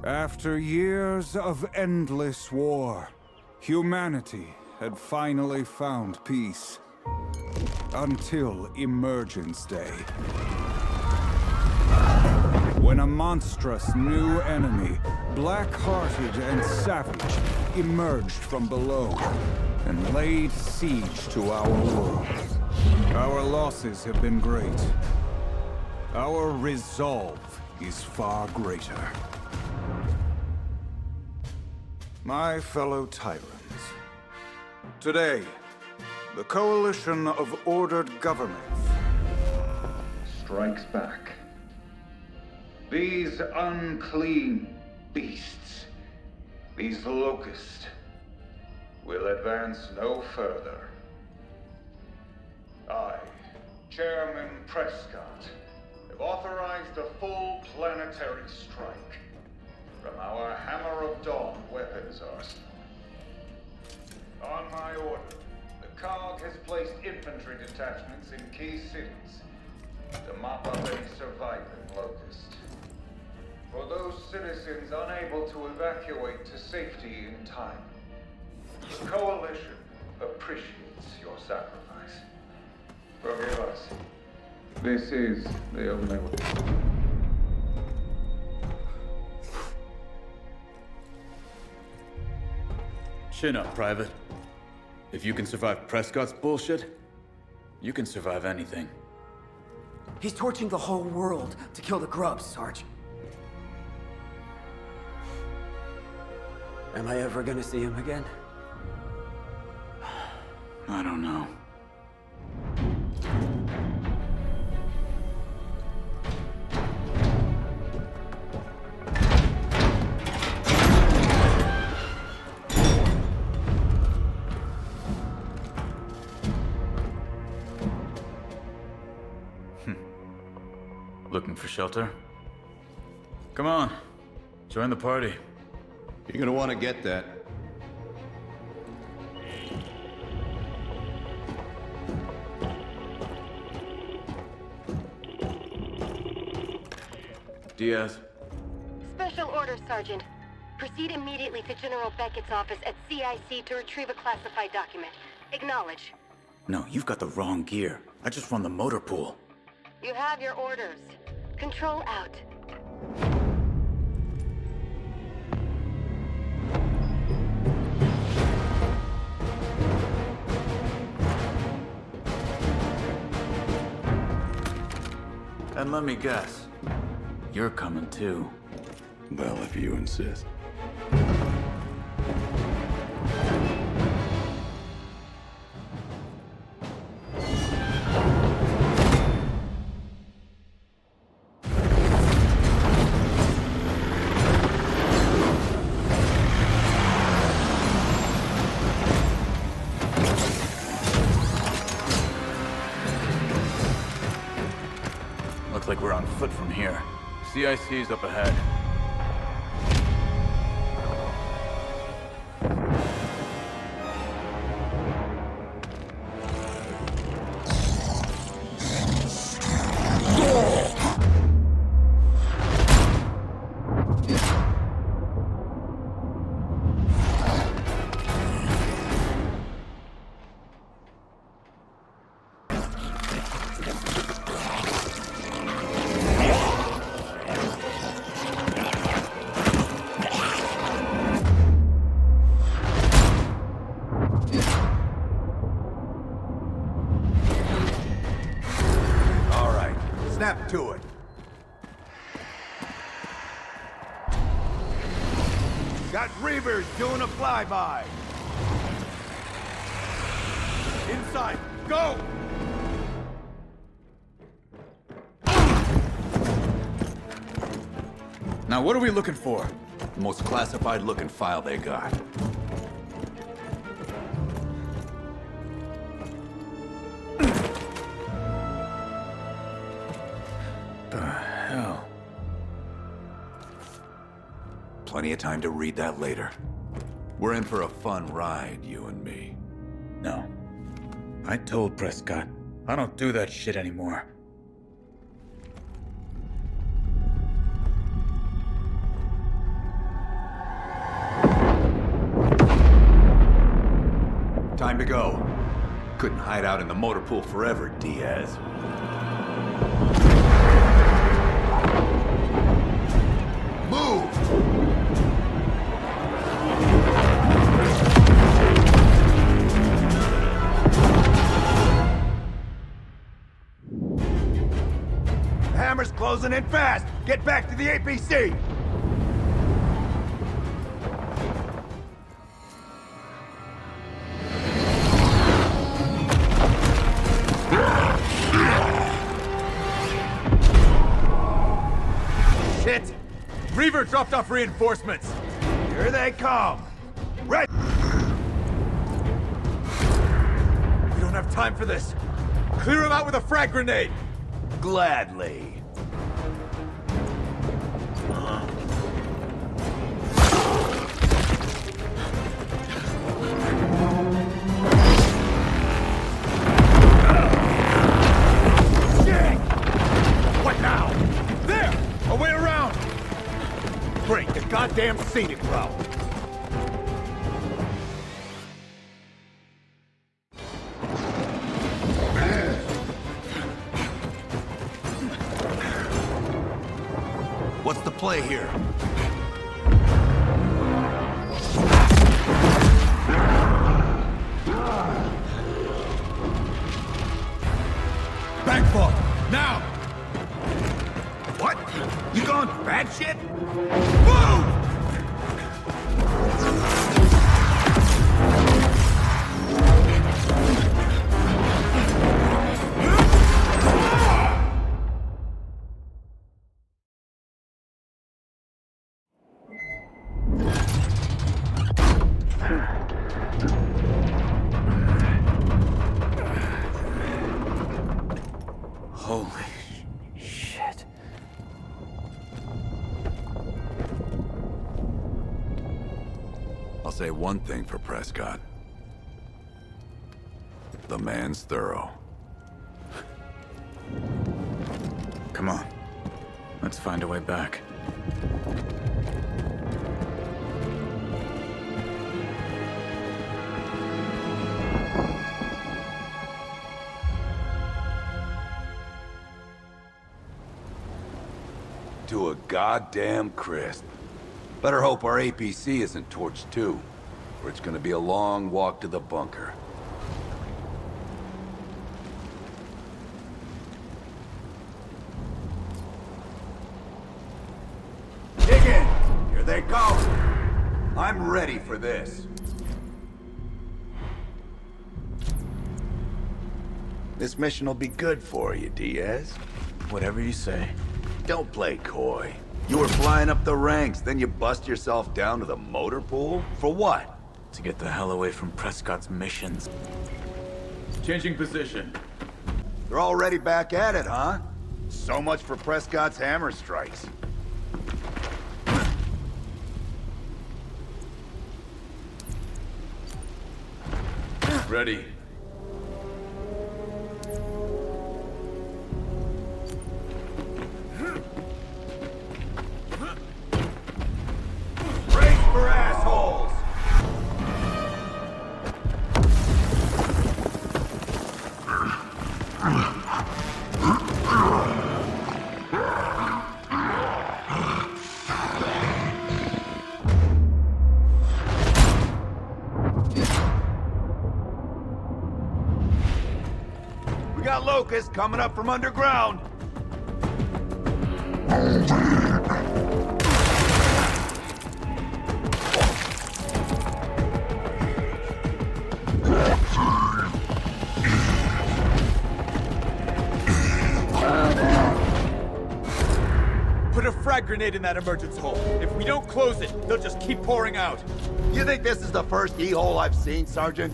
After years of endless war, humanity had finally found peace. Until Emergence Day. When a monstrous new enemy, black-hearted and savage, emerged from below and laid siege to our world. Our losses have been great. Our resolve is far greater. My fellow tyrants, today, the coalition of ordered governments strikes back. These unclean beasts, these locusts, will advance no further. I, Chairman Prescott, have authorized a full planetary strike from our Hammer of Dawn weapons arsenal. On my order, the COG has placed infantry detachments in key cities to mop up any surviving locust. For those citizens unable to evacuate to safety in time, the Coalition appreciates your sacrifice. Forgive us. This is the only way. Chin up, Private. If you can survive Prescott's bullshit, you can survive anything. He's torching the whole world to kill the grubs, Sarge. Am I ever gonna see him again? I don't know. Looking for shelter? Come on, join the party. You're gonna want to get that. Diaz. Special order, Sergeant. Proceed immediately to General Beckett's office at CIC to retrieve a classified document. Acknowledge. No, you've got the wrong gear. I just run the motor pool. You have your orders. Control out. And let me guess, you're coming too. Well, if you insist. Looks like we're on foot from here. CIC's up ahead. Snap to it. Got Reavers doing a flyby. Inside, go! Now what are we looking for? The most classified looking file they got. Hell. Plenty of time to read that later. We're in for a fun ride, you and me. No. I told Prescott, I don't do that shit anymore. Time to go. Couldn't hide out in the motor pool forever, Diaz. Move! The hammer's closing in fast! Get back to the APC! Shit! Reaver dropped off reinforcements! Here they come! Right! We don't have time for this! Clear him out with a frag grenade! Gladly. Shit! What now? There! A way around! Great, the goddamn scenic route. What's the play here? Backfall! Now! What? You gone batshit? Move! Holy shit. I'll say one thing for Prescott. The man's thorough. Come on. Let's find a way back. To a goddamn crisp. Better hope our APC isn't torched too, or it's gonna be a long walk to the bunker. Dig in! Here they come! I'm ready for this. This mission will be good for you, Diaz. Whatever you say. Don't play coy. You were flying up the ranks, then you bust yourself down to the motor pool? For what? To get the hell away from Prescott's missions. Changing position. They're already back at it, huh? So much for Prescott's hammer strikes. Ready. Brace for assholes! We got locusts coming up from underground. Put a frag grenade in that emergence hole. If we don't close it, they'll just keep pouring out. You think this is the first E-hole I've seen, Sergeant?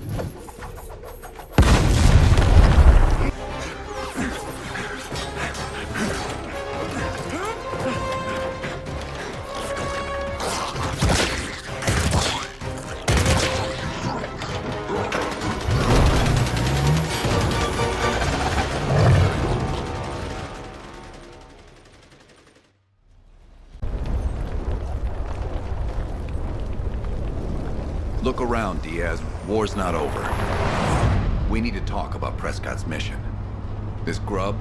Look around, Diaz. War's not over. We need to talk about Prescott's mission. This grub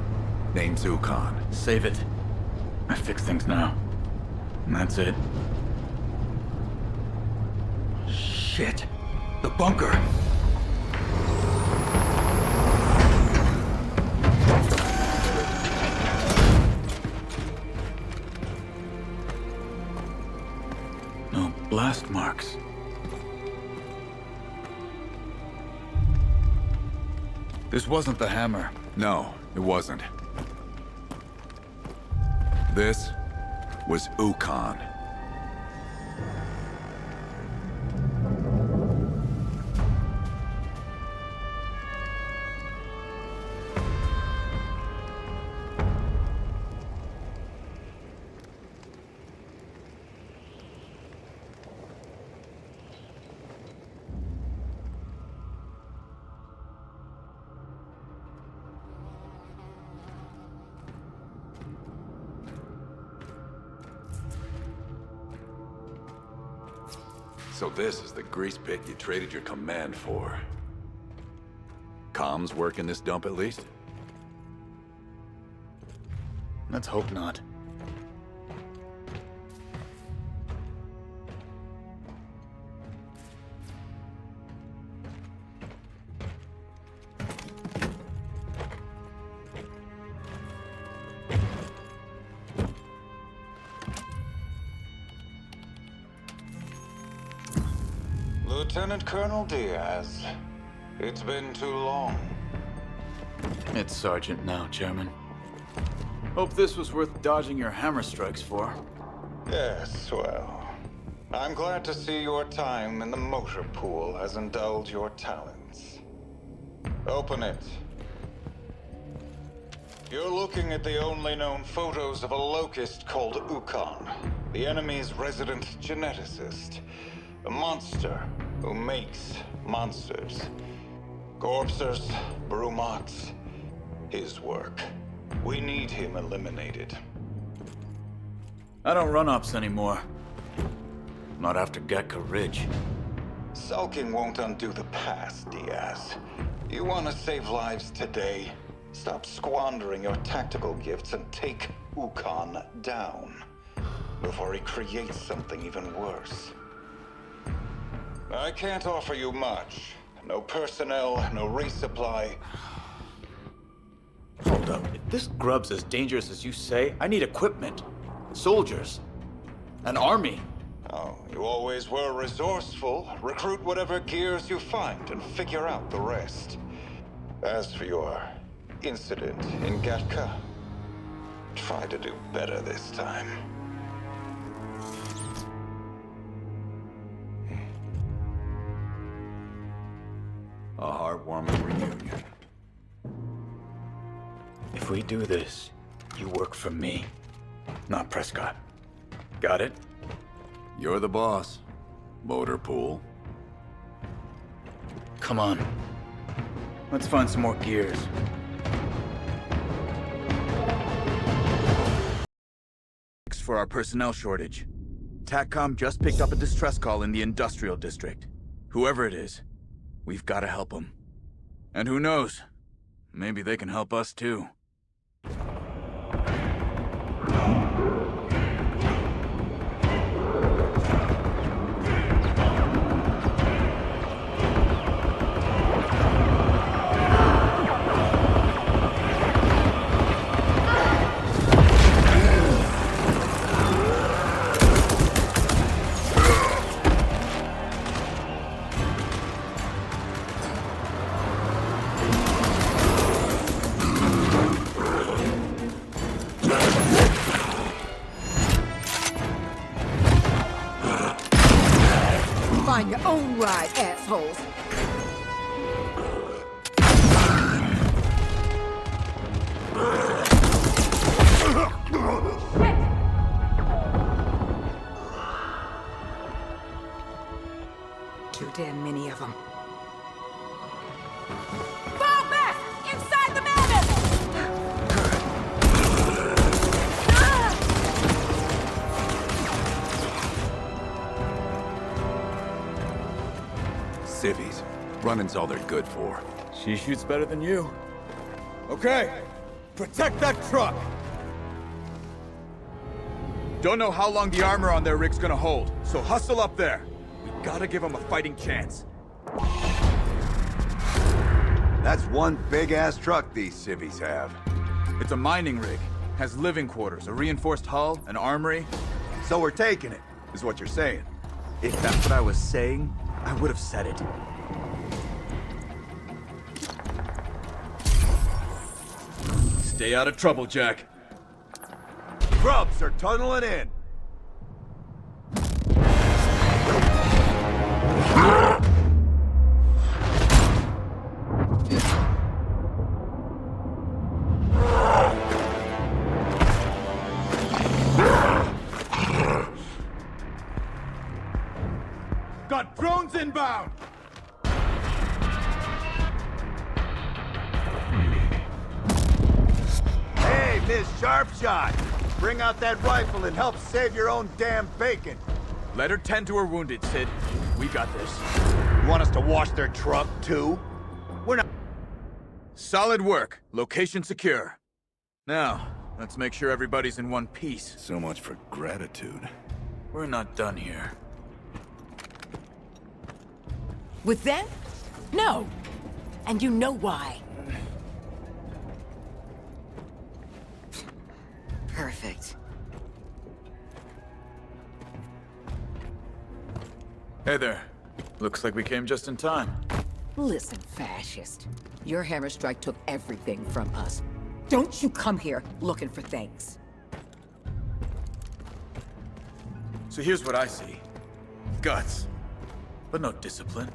named Ukon. Save it. I fix things now. And that's it. Shit. The bunker. No blast marks. This wasn't the hammer. No, it wasn't. This was Ukon. So this is the grease pit you traded your command for. Comms work in this dump at least? Let's hope not. Lieutenant Colonel Diaz, it's been too long. It's Sergeant now, Chairman. Hope this was worth dodging your hammer strikes for. Yes, well, I'm glad to see your time in the motor pool has indulged your talents. Open it. You're looking at the only known photos of a locust called Ukon, the enemy's resident geneticist. A monster who makes monsters. Corpsers, Brumots, his work. We need him eliminated. I don't run ops anymore. Not after Gatka Ridge. Sulking won't undo the past, Diaz. You want to save lives today? Stop squandering your tactical gifts and take Ukon down before he creates something even worse. I can't offer you much. No personnel, no resupply. Hold up. If this grub's as dangerous as you say, I need equipment. Soldiers. An army. Oh, you always were resourceful. Recruit whatever gears you find and figure out the rest. As for your incident in Gatka, try to do better this time. A heartwarming reunion. If we do this, you work for me, not Prescott. Got it? You're the boss. Motor pool. Come on. Let's find some more gears. For our personnel shortage. TACCOM just picked up a distress call in the industrial district. Whoever it is, we've got to help them. And who knows? Maybe they can help us too. Find your own ride, assholes. Too damn many of them. Fall back! Inside the mammoth! Civvies. Running's all they're good for. She shoots better than you. Okay, protect that truck! Don't know how long the armor on their rig's gonna hold, so hustle up there. We gotta give them a fighting chance. That's one big-ass truck these civvies have. It's a mining rig. Has living quarters, a reinforced hull, an armory. So we're taking it, is what you're saying. If that's what I was saying, I would have said it. Stay out of trouble, Jack. Grubs are tunneling in. Got drones inbound! Hey, Miss Sharpshot! Bring out that rifle and help save your own damn bacon. Let her tend to her wounded, Sid. We got this. You want us to wash their truck, too? We're not... Solid work. Location secure. Now, let's make sure everybody's in one piece. So much for gratitude. We're not done here. With them? No. And you know why. Perfect. Hey there. Looks like we came just in time. Listen, fascist. Your hammer strike took everything from us. Don't you come here looking for things. So here's what I see. Guts. But no discipline.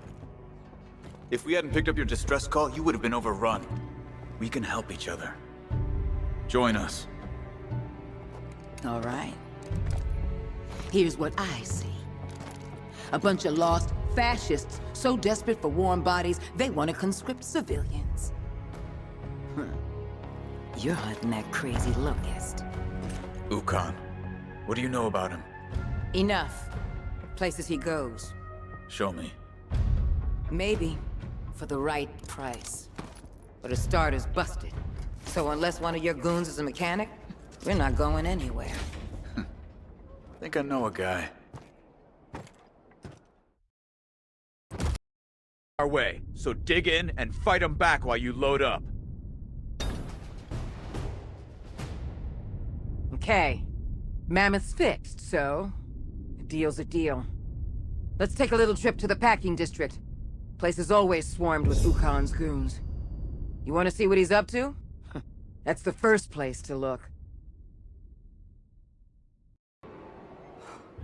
If we hadn't picked up your distress call, you would have been overrun. We can help each other. Join us. All right. Here's what I see. A bunch of lost fascists so desperate for warm bodies, they want to conscript civilians. You're hunting that crazy locust. Ukon. What do you know about him? Enough. Places he goes. Show me. Maybe. For the right price. But a starter's busted. So unless one of your goons is a mechanic, we're not going anywhere. Think I know a guy. Our way, so dig in and fight them back while you load up. Okay. Mammoth's fixed, so... a deal's a deal. Let's take a little trip to the packing district. Place is always swarmed with Ukon's goons. You want to see what he's up to? That's the first place to look.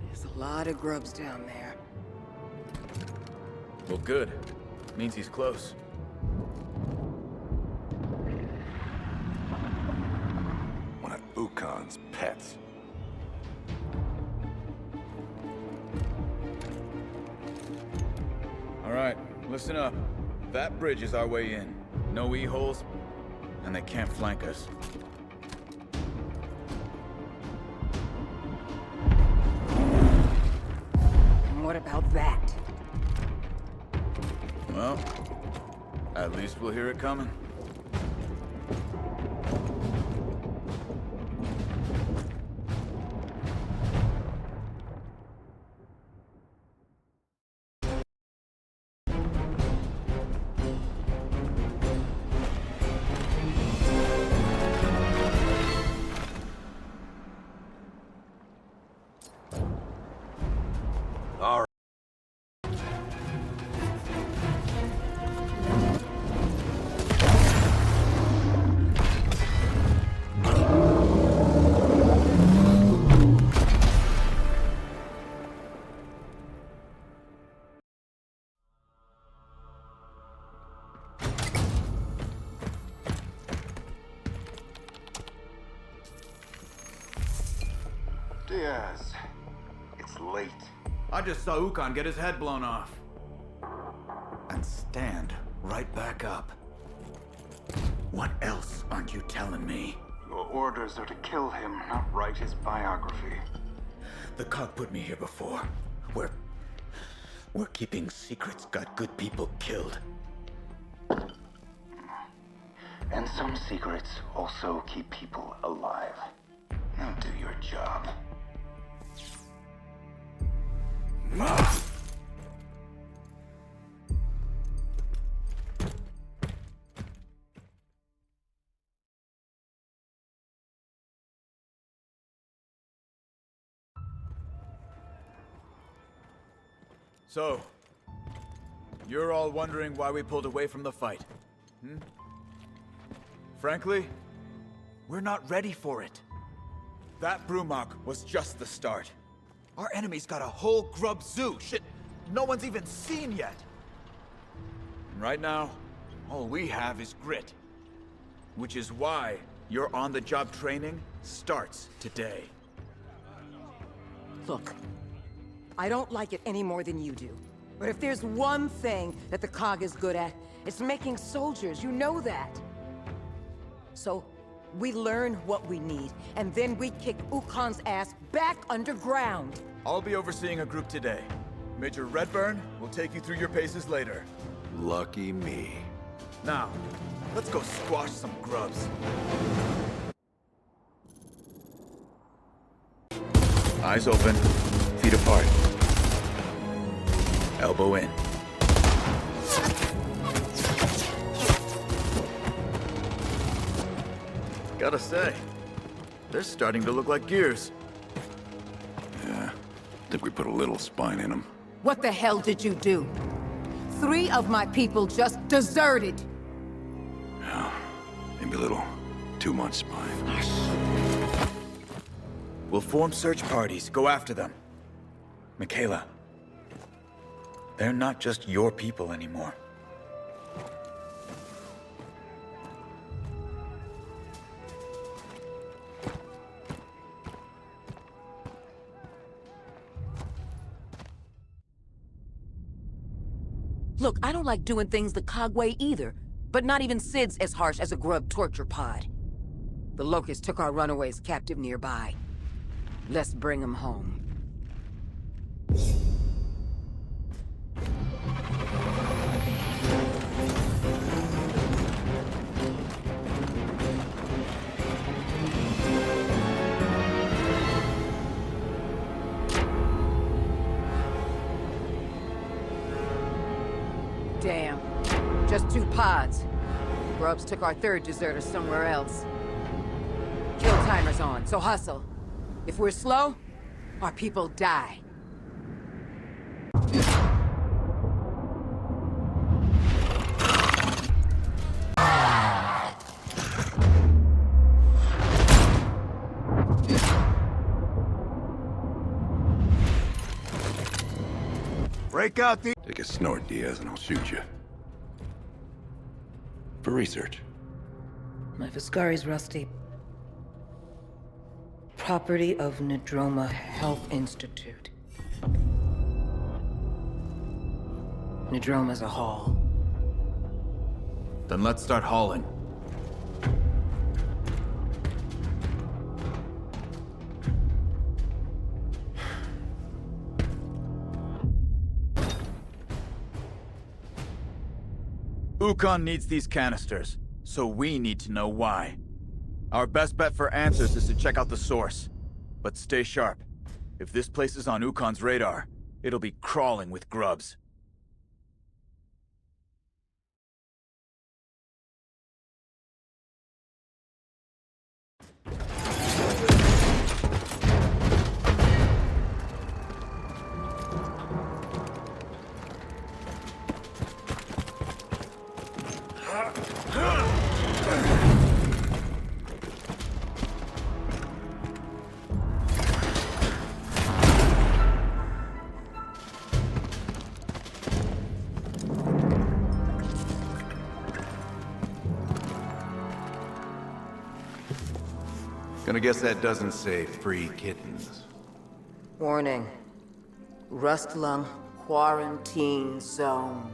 There's a lot of grubs down there. Well, good. Means he's close. One of Ukon's pets. All right, listen up. That bridge is our way in. No E-holes, and they can't flank us. And what about that? Well, at least we'll hear it coming. All right. Diaz, it's late. I just saw Ukon get his head blown off. And stand right back up. What else aren't you telling me? Your orders are to kill him, not write his biography. The COG put me here before. We're keeping secrets got good people killed. And some secrets also keep people alive. Now do your job. So, you're all wondering why we pulled away from the fight, hmm? Frankly, we're not ready for it. That Brumok was just the start. Our enemy's got a whole grub zoo, shit no one's even seen yet. And right now, all we have is grit. Which is why your on-the-job training starts today. Look, I don't like it any more than you do. But if there's one thing that the COG is good at, it's making soldiers, you know that. So, we learn what we need, and then we kick Ukon's ass back underground. I'll be overseeing a group today. Major Redburn will take you through your paces later. Lucky me. Now, let's go squash some grubs. Eyes open, feet apart. Elbow in. Gotta say, they're starting to look like gears. Yeah, think we put a little spine in them. What the hell did you do? 3 of my people just deserted. Yeah, maybe a little too much spine. We'll form search parties, go after them. Michaela, they're not just your people anymore. Look, I don't like doing things the COG way either, but not even Sid's as harsh as a grub torture pod. The Locusts took our runaways captive nearby. Let's bring them home. Damn. Just 2 pods. Grubs took our 3rd deserter somewhere else. Kill timer's on, so hustle. If we're slow, our people die. Break out the... Take a snort, Diaz, and I'll shoot you. For research. My Viscari's rusty. Property of Nadroma Health Institute. Nadroma's a haul. Then let's start hauling. Ukon needs these canisters, so we need to know why. Our best bet for answers is to check out the source. But stay sharp. If this place is on Ukon's radar, it'll be crawling with grubs. Gonna guess that doesn't say free kittens. Warning. Rustlung Quarantine Zone.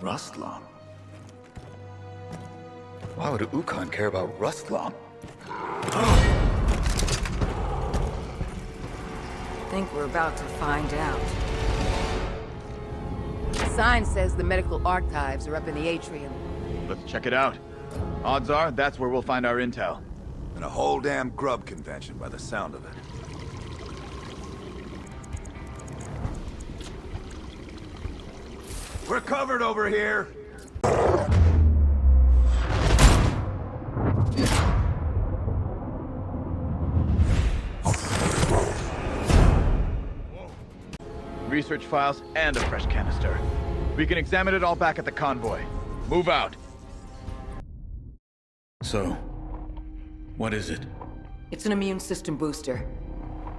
Rustlum? Why would Ukon care about Rustlum? Think we're about to find out. The sign says the medical archives are up in the atrium. Let's check it out. Odds are, that's where we'll find our intel. And a whole damn grub convention by the sound of it. We're covered over here! Research files and a fresh canister. We can examine it all back at the convoy. Move out. So, what is it? It's an immune system booster.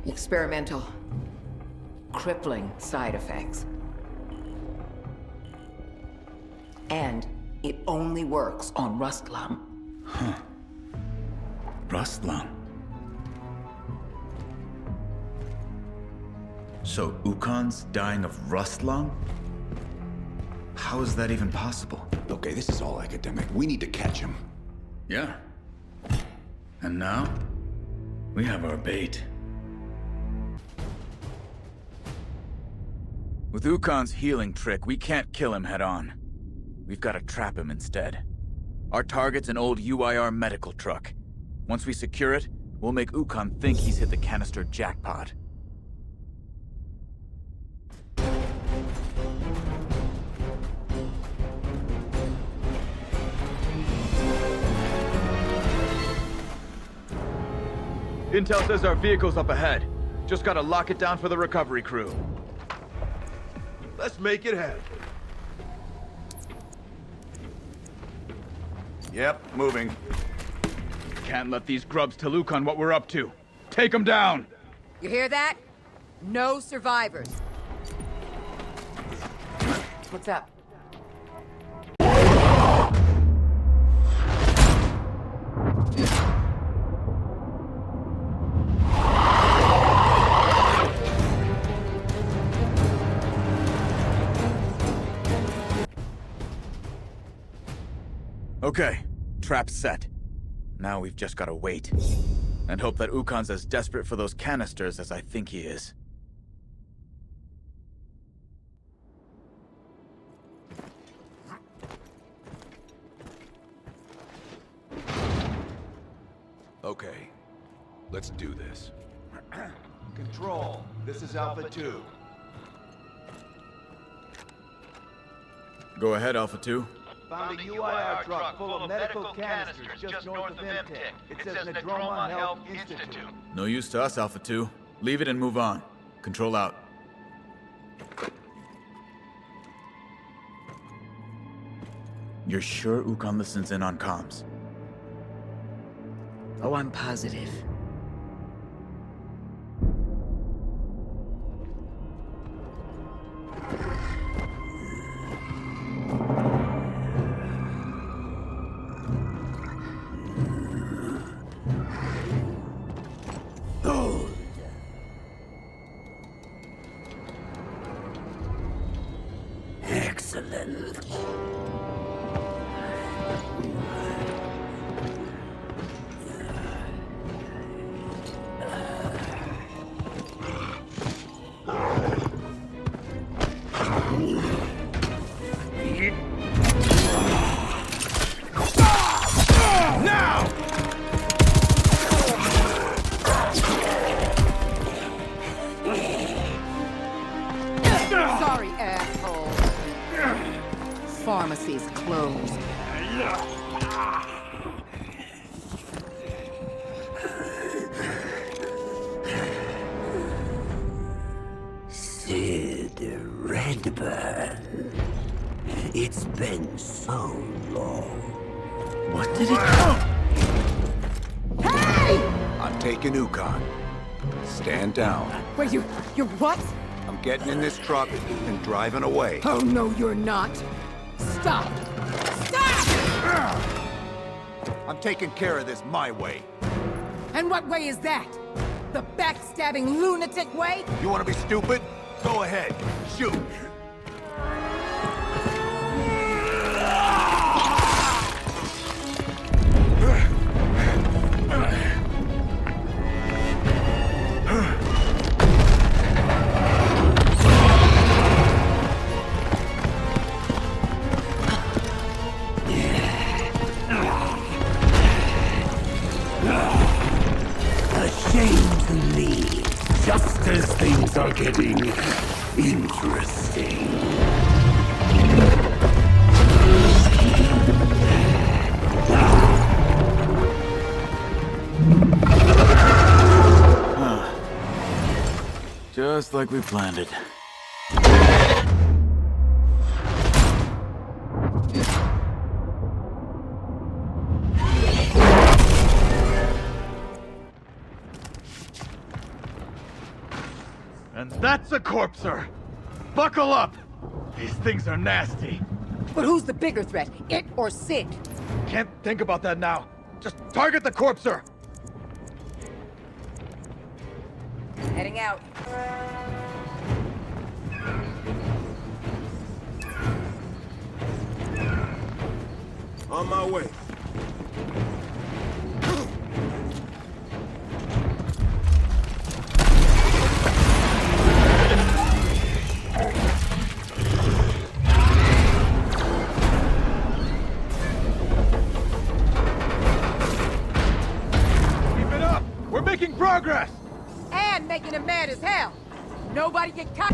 Experimental. Crippling side effects. And it only works on rust lung. Huh. Rust lung. So Ukon's dying of rust lung? How is that even possible? Okay, this is all academic. We need to catch him. Yeah. And now, we have our bait. With Ukon's healing trick, we can't kill him head-on. We've got to trap him instead. Our target's an old UIR medical truck. Once we secure it, we'll make Ukon think he's hit the canister jackpot. Intel says our vehicle's up ahead. Just gotta lock it down for the recovery crew. Let's make it happen. Yep, moving. Can't let these grubs tell Ukon what we're up to. Take them down! You hear that? No survivors. What's up? Okay, trap set. Now we've just gotta wait. And hope that Ukon's as desperate for those canisters as I think he is. Okay, let's do this. Control, this is Alpha 2. Go ahead, Alpha 2. Found a UIR truck full of medical canisters just north of MTech. It says Nadroma Health Institute. No use to us, Alpha 2. Leave it and move on. Control out. You're sure Ukon listens in on comms? Oh, I'm positive. Excellent. Sorry, asshole. Pharmacy's closed. Sid Redburn. It's been so long. What did it... I'm taking Ukon. Stand down. Wait, you're what? I'm getting in this truck and driving away. Oh, no, you're not. Stop! Stop! I'm taking care of this my way. And what way is that? The backstabbing lunatic way? You want to be stupid? Go ahead. Shoot. Interesting. Just like we planned it. And that's a corpser! Buckle up! These things are nasty. But who's the bigger threat, it or Sid? Can't think about that now. Just target the corpser! Heading out. On my way. Keep it up! We're making progress! And making him mad as hell. Nobody get caught.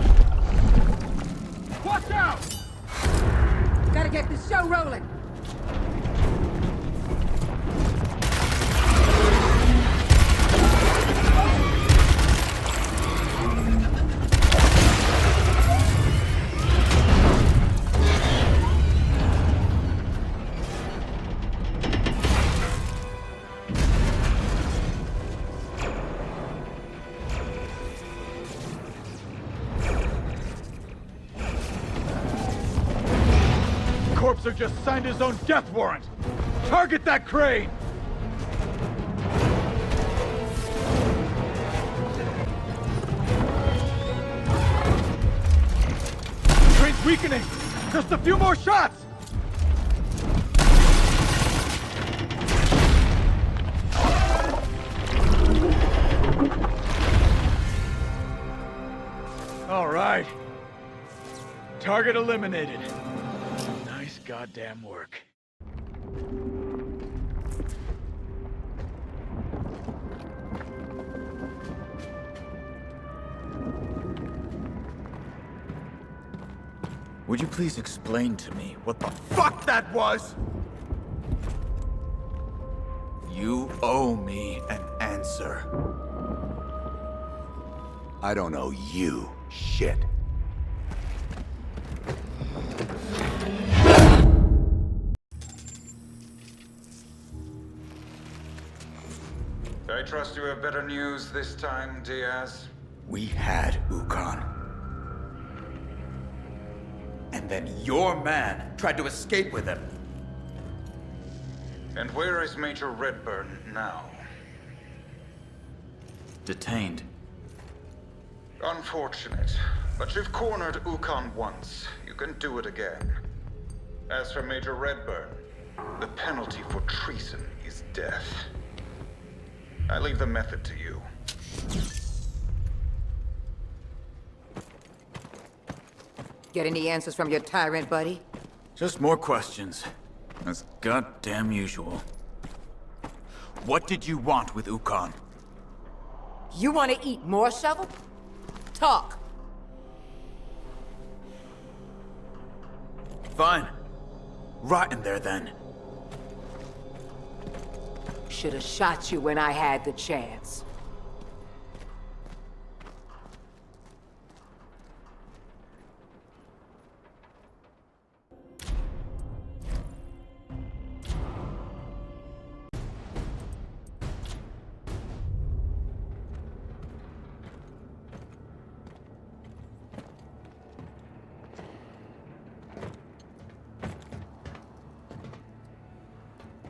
Watch out! Gotta get this show rolling. Corpser just signed his own death warrant! Target that crane! Crane's weakening! Just a few more shots! All right. Target eliminated. Nice goddamn work. Would you please explain to me what the fuck that was? You owe me an answer. I don't owe you shit. I trust you have better news this time, Diaz. We had Ukon. And then your man tried to escape with him. And where is Major Redburn now? Detained. Unfortunate, but you've cornered Ukon once. You can do it again. As for Major Redburn, the penalty for treason is death. I leave the method to you. Get any answers from your tyrant, buddy? Just more questions. As goddamn usual. What did you want with Ukon? You want to eat more, Shovel? Talk. Fine. Rot in there then. Should have shot you when I had the chance.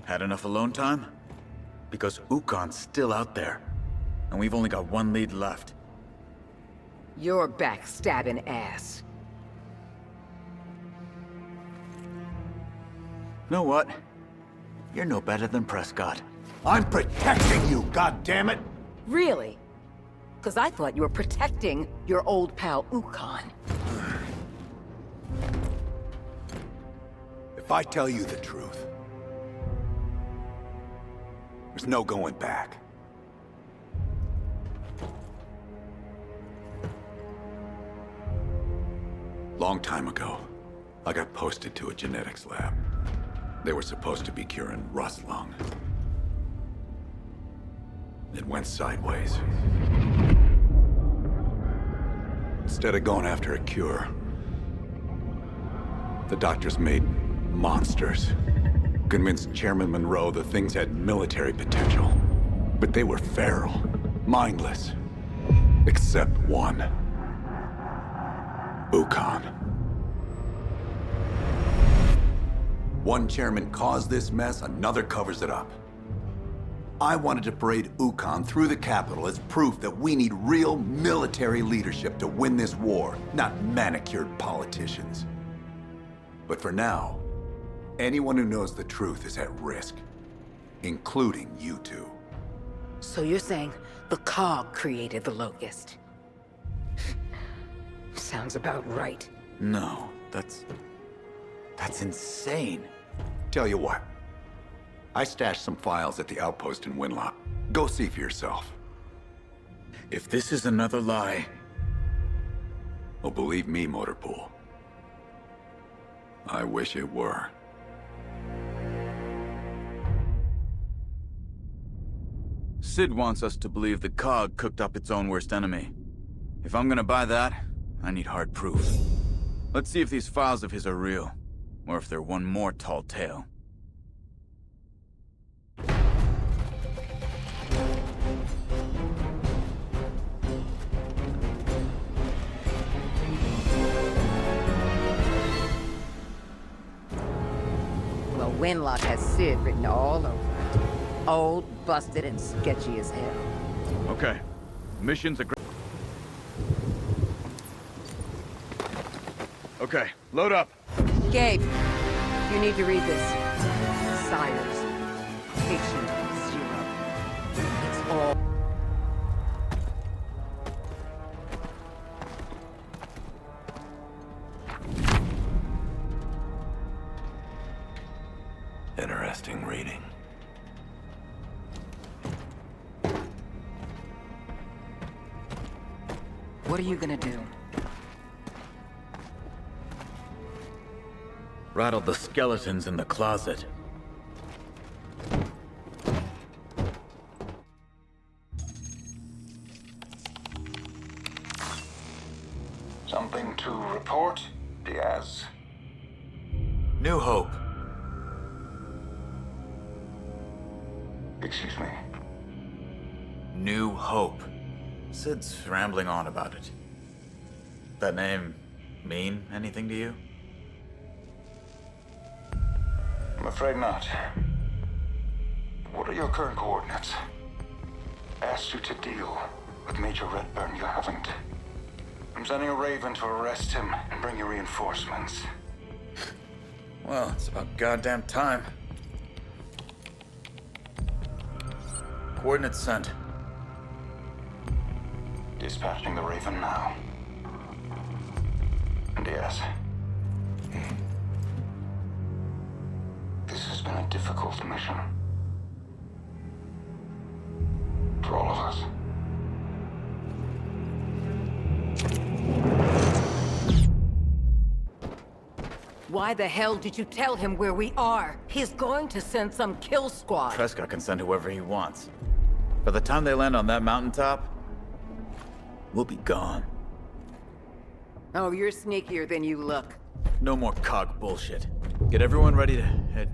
Had enough alone time? Because Ukon's still out there. And we've only got one lead left. Your backstabbing ass. Know what? You're no better than Prescott. I'm protecting you, goddammit! Really? Because I thought you were protecting your old pal Ukon. If I tell you the truth, there's no going back. Long time ago, I got posted to a genetics lab. They were supposed to be curing rust lung. It went sideways. Instead of going after a cure, the doctors made monsters. Convinced Chairman Monroe the things had military potential. But they were feral, mindless. Except one. Ukon. One chairman caused this mess, another covers it up. I wanted to parade Ukon through the Capitol as proof that we need real military leadership to win this war, not manicured politicians. But for now, anyone who knows the truth is at risk, including you two. So you're saying the COG created the Locust? Sounds about right. No, that's insane. Tell you what, I stashed some files at the outpost in Winlock. Go see for yourself. If this is another lie... Oh, believe me, Motorpool. I wish it were. Sid wants us to believe the COG cooked up its own worst enemy. If I'm gonna buy that, I need hard proof. Let's see if these files of his are real, or if they're one more tall tale. Well, Winlock has Sid written all over it. Old, busted, and sketchy as hell. Okay. Mission's a great... Okay, load up. Gabe, you need to read this. Sires. Patient 0. It's all... Interesting reading. What are you gonna do? Rattle the skeletons in the closet. Something to report, Diaz? New Hope. Excuse me? New Hope. Sid's rambling on about it. That name mean anything to you? I'm afraid not. What are your current coordinates? Asked you to deal with Major Redburn, you haven't. I'm sending a Raven to arrest him and bring you reinforcements. Well, it's about goddamn time. Coordinates sent. Dispatching the Raven now. And yes. This has been a difficult mission. For all of us. Why the hell did you tell him where we are? He's going to send some kill squad. Prescott can send whoever he wants. By the time they land on that mountaintop, we'll be gone. Oh, you're sneakier than you look. No more COG bullshit. Get everyone ready to head.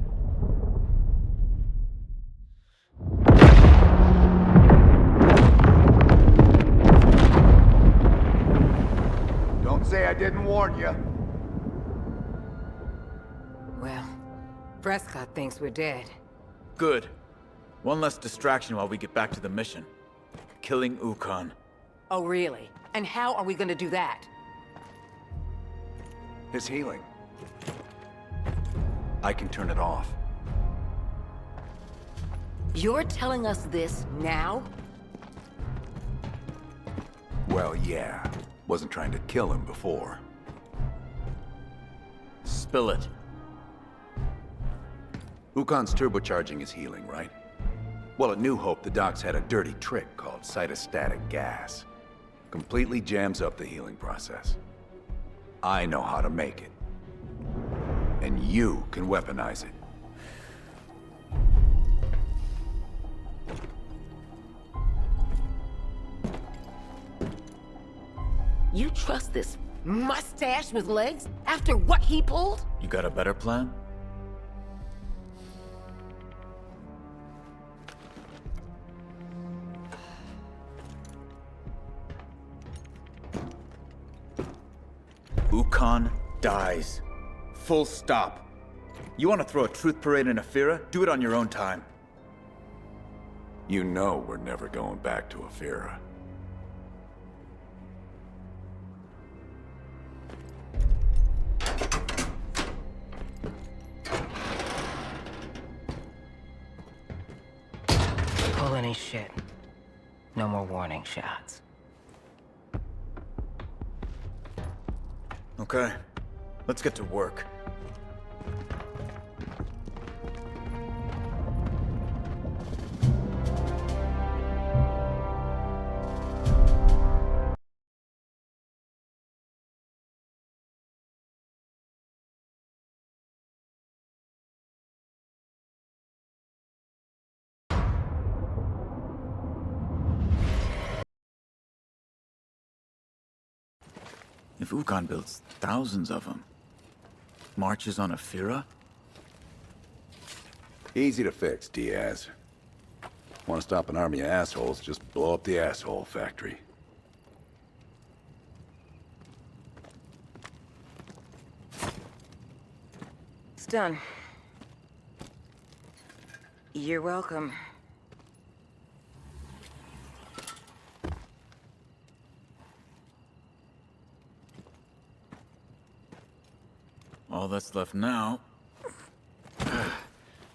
Don't say I didn't warn you. Well, Prescott thinks we're dead. Good. One less distraction while we get back to the mission. Killing Ukon. Oh, really? And how are we gonna do that? His healing. I can turn it off. You're telling us this now? Well, yeah. Wasn't trying to kill him before. Spill it. Ukon's turbocharging his healing, right? Well, at New Hope, the docs had a dirty trick called cytostatic gas. Completely jams up the healing process. I know how to make it. And you can weaponize it. You trust this mustache with legs after what he pulled? You got a better plan? Ukon dies. Full stop. You want to throw a truth parade in Afira? Do it on your own time. You know we're never going back to Afira. Pull any shit. No more warning shots. Okay, let's get to work. If Ukon builds thousands of them, marches on Afira? Easy to fix, Diaz. Want to stop an army of assholes, just blow up the asshole factory. It's done. You're welcome. All that's left now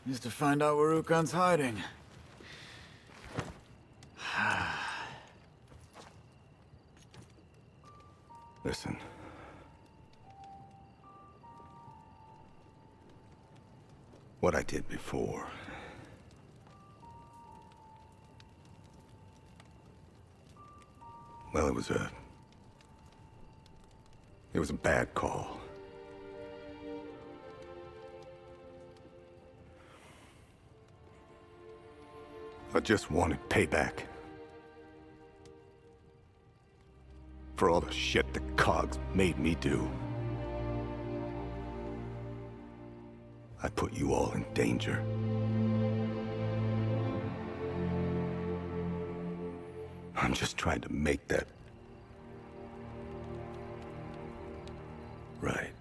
is to find out where Ukon's hiding. Listen. What I did before. Well, it was a bad call. I just wanted payback. For all the shit the Cogs made me do. I put you all in danger. I'm just trying to make that right.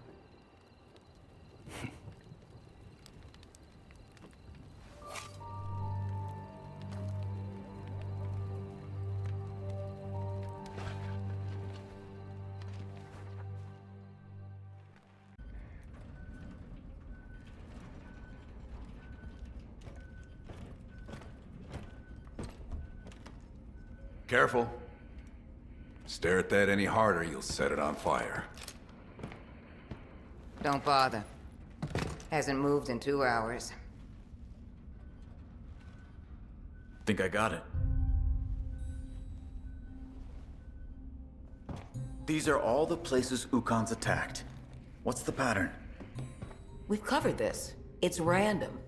Careful. Stare at that any harder, you'll set it on fire. Don't bother. Hasn't moved in 2 hours. Think I got it. These are all the places Ukon's attacked. What's the pattern? We've covered this. It's random.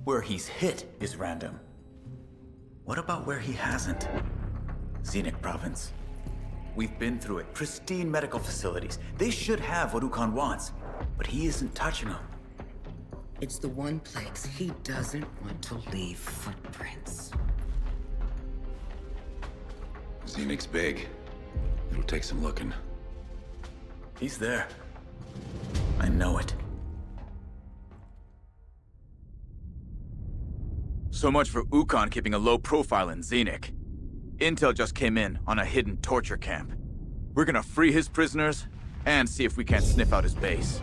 Where he's hit is random. What about where he hasn't? Zenith Province. We've been through it. Pristine medical facilities. They should have what Ukon wants, but he isn't touching them. It's the one place he doesn't want to leave footprints. Zenith's big. It'll take some looking. He's there. I know it. So much for Ukon keeping a low profile in Zenith. Intel just came in on a hidden torture camp. We're gonna free his prisoners and see if we can't sniff out his base.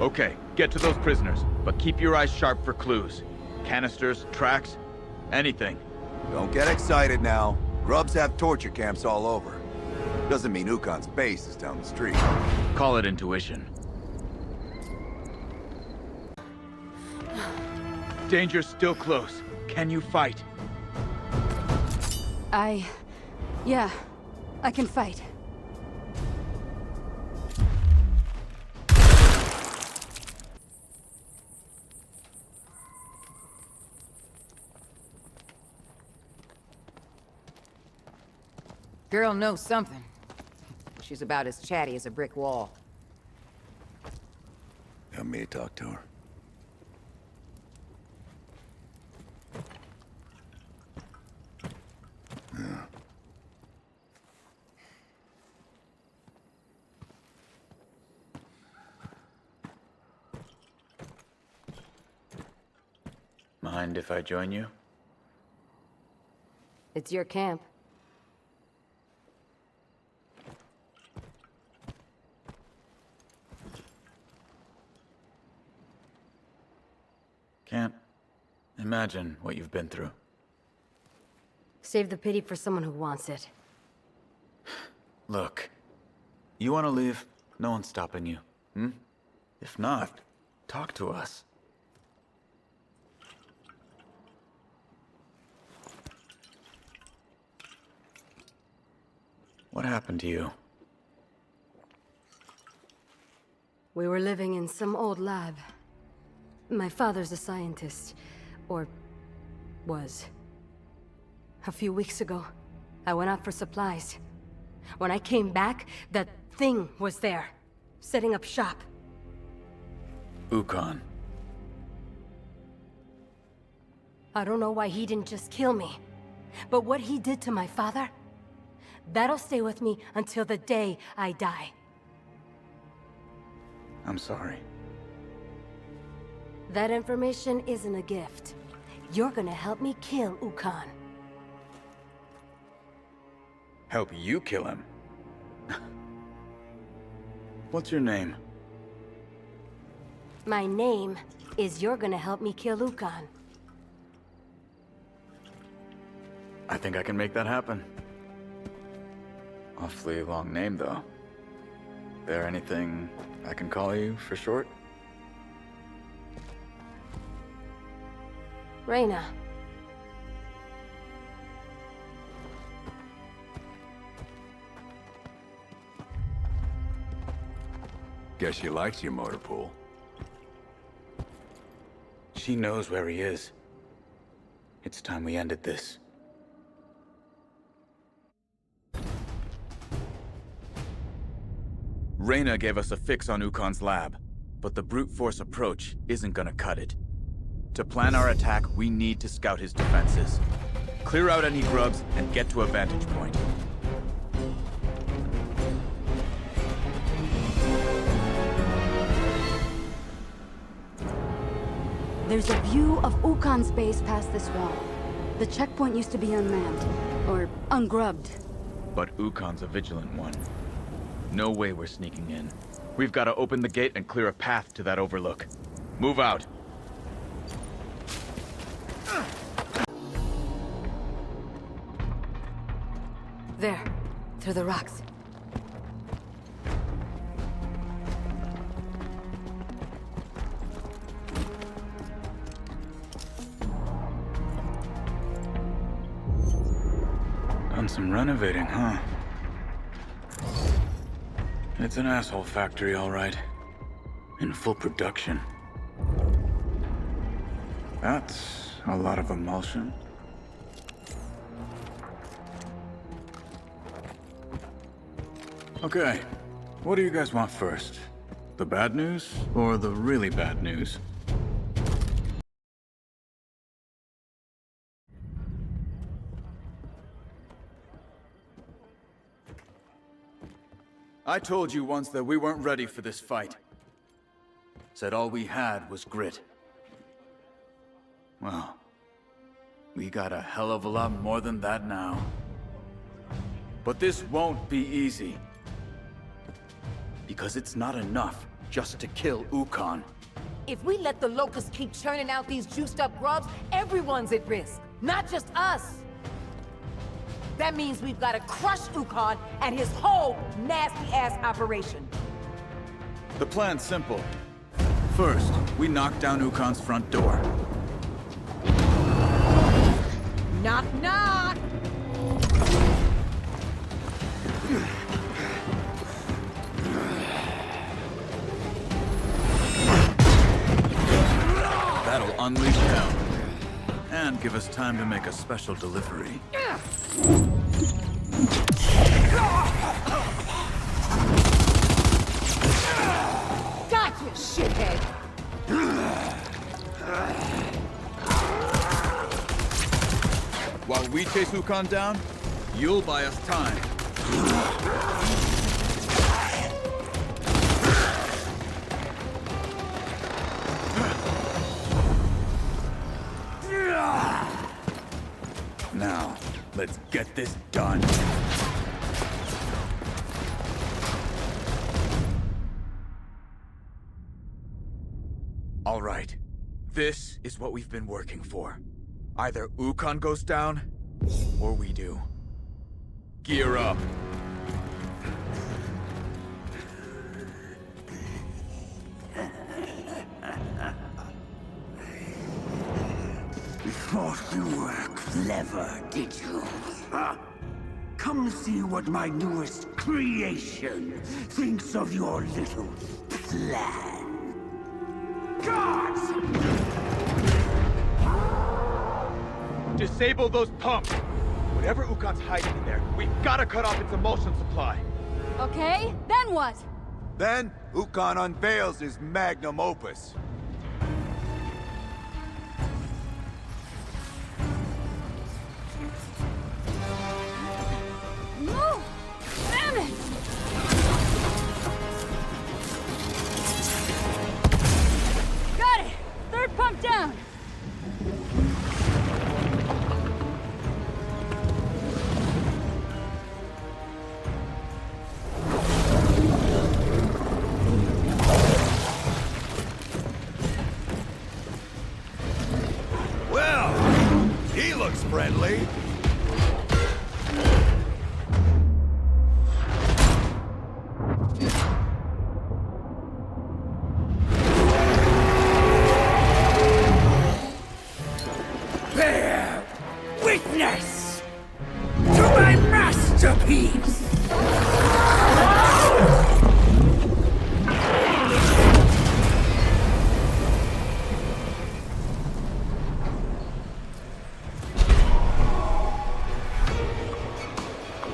Okay, get to those prisoners, but keep your eyes sharp for clues. Canisters, tracks, anything. Don't get excited now. Grubs have torture camps all over. Doesn't mean Ukon's base is down the street. Call it intuition. danger's still close. Can you fight? Yeah, I can fight. Girl knows something. She's about as chatty as a brick wall. Want me to talk to her? Yeah. Mind if I join you? It's your camp. Can't imagine what you've been through. Save the pity for someone who wants it. Look, you want to leave? No one's stopping you. If not, talk to us. What happened to you? We were living in some old lab. My father's a scientist. Or... was. A few weeks ago, I went out for supplies. When I came back, that thing was there, setting up shop. Ukon. I don't know why he didn't just kill me. But what he did to my father, that'll stay with me until the day I die. I'm sorry. That information isn't a gift. You're gonna help me kill Ukon. Help you kill him? What's your name? My name is you're gonna help me kill Ukon. I think I can make that happen. Awfully long name, though. There anything I can call you for short? Reyna. Guess she likes your motor pool. She knows where he is. It's time we ended this. Reyna gave us a fix on Ukon's lab, but the brute force approach isn't gonna cut it. To plan our attack, we need to scout his defenses. Clear out any grubs and get to a vantage point. There's a view of Ukon's base past this wall. The checkpoint used to be unmanned, or ungrubbed. But Ukon's a vigilant one. No way we're sneaking in. We've got to open the gate and clear a path to that overlook. Move out. There, through the rocks. Done some renovating, huh? It's an asshole factory, all right. In full production. That's a lot of emulsion. Okay, what do you guys want first? The bad news or the really bad news? I told you once that we weren't ready for this fight. Said all we had was grit. Well, we got a hell of a lot more than that now. But this won't be easy. Because it's not enough just to kill Ukon. If we let the Locusts keep churning out these juiced-up grubs, everyone's at risk, not just us. That means we've got to crush Ukon and his whole nasty-ass operation. The plan's simple. First, we knock down Ukon's front door. Knock, knock! That'll unleash hell. And give us time to make a special delivery. Gotcha, shithead! While we chase Ukon down, you'll buy us time. Now, let's get this done. All right. This is what we've been working for. Either Ukon goes down, or we do. Gear up. Thought you were clever, did you? Huh? Come see what my newest creation thinks of your little plan. Guards! Disable those pumps! Whatever Ukon's hiding in there, we've gotta cut off its emulsion supply. Okay, then what? Then, Ukon unveils his magnum opus. Move! Damn it! Got it! Third pump down! Well, he looks friendly. Bear witness to my masterpiece!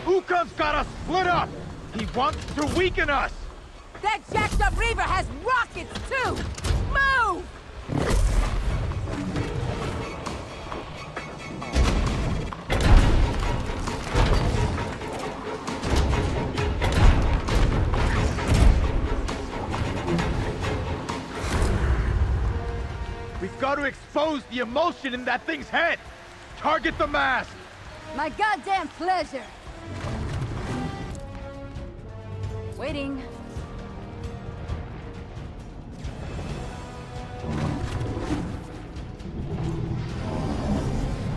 Ukon's got us split up! He wants to weaken us! That jacked up Reaver has rockets, too! Move! We've got to expose the emulsion in that thing's head! Target the mask! My goddamn pleasure! Waiting.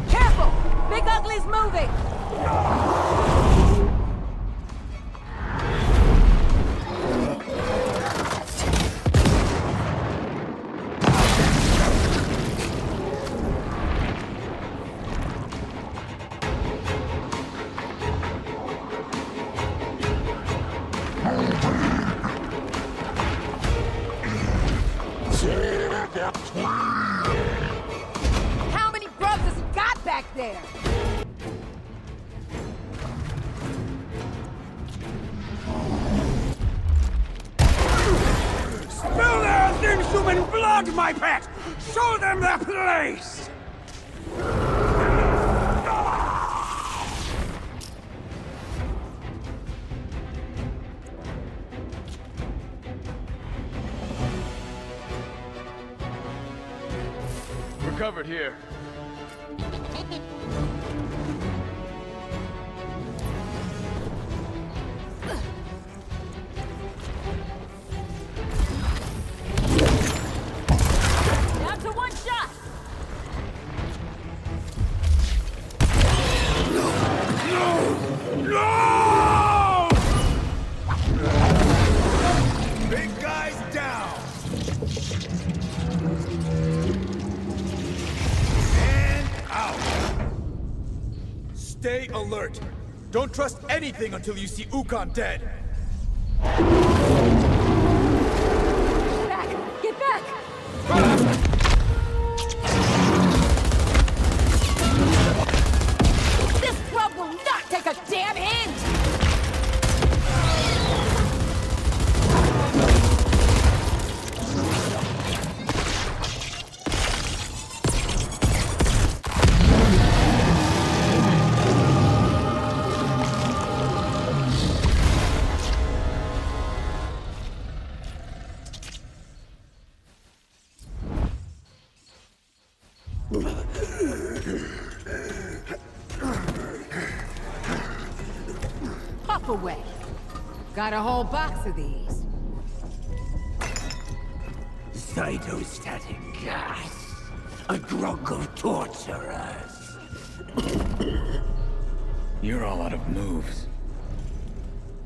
Careful! Big Ugly's moving! How many grubs has he got back there? Spill their inhuman blood, my pet! Show them their place! We're covered here. Down to one shot! No! Big guy's down. And out. Stay alert. Don't trust anything until you see Ukon dead. Get back! This grub will not take a damn hint! Puff away. Got a whole box of these. Cytostatic gas. A drug of torturers. You're all out of moves.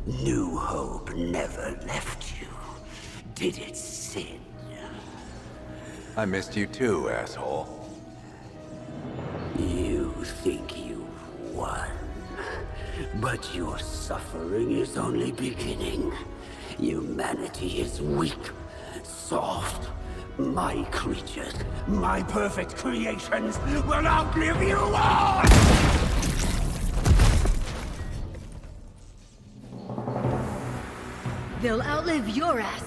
New Hope never left you. Did it, Sid? I missed you too, asshole. You think you've won. But your suffering is only beginning. Humanity is weak, soft. My creatures, my perfect creations, will outlive you all! They'll outlive your ass.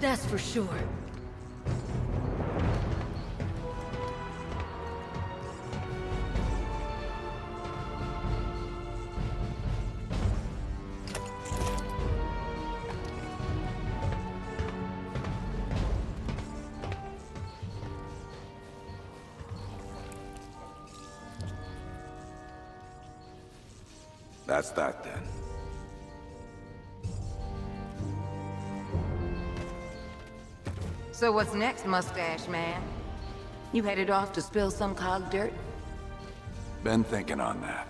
That's for sure. That's that then. So what's next, Mustache Man? You headed off to spill some cog dirt? Been thinking on that.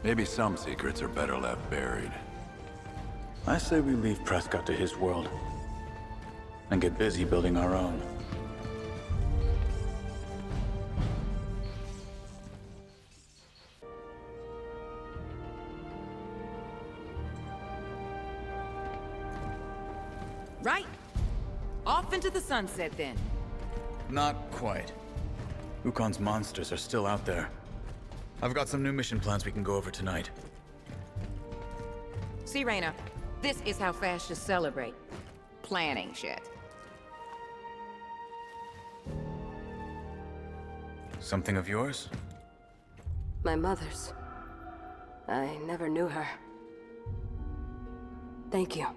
Maybe some secrets are better left buried. I say we leave Prescott to his world. And get busy building our own. Right. Off into the sunset, then. Not quite. Ukon's monsters are still out there. I've got some new mission plans we can go over tonight. See, Reyna, this is how fascists celebrate. Planning shit. Something of yours? My mother's. I never knew her. Thank you.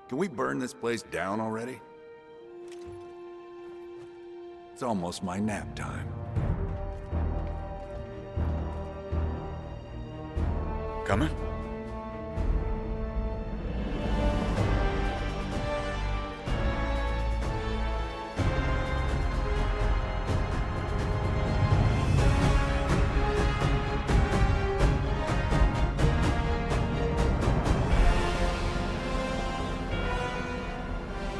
Can we burn this place down already? It's almost my nap time. Coming?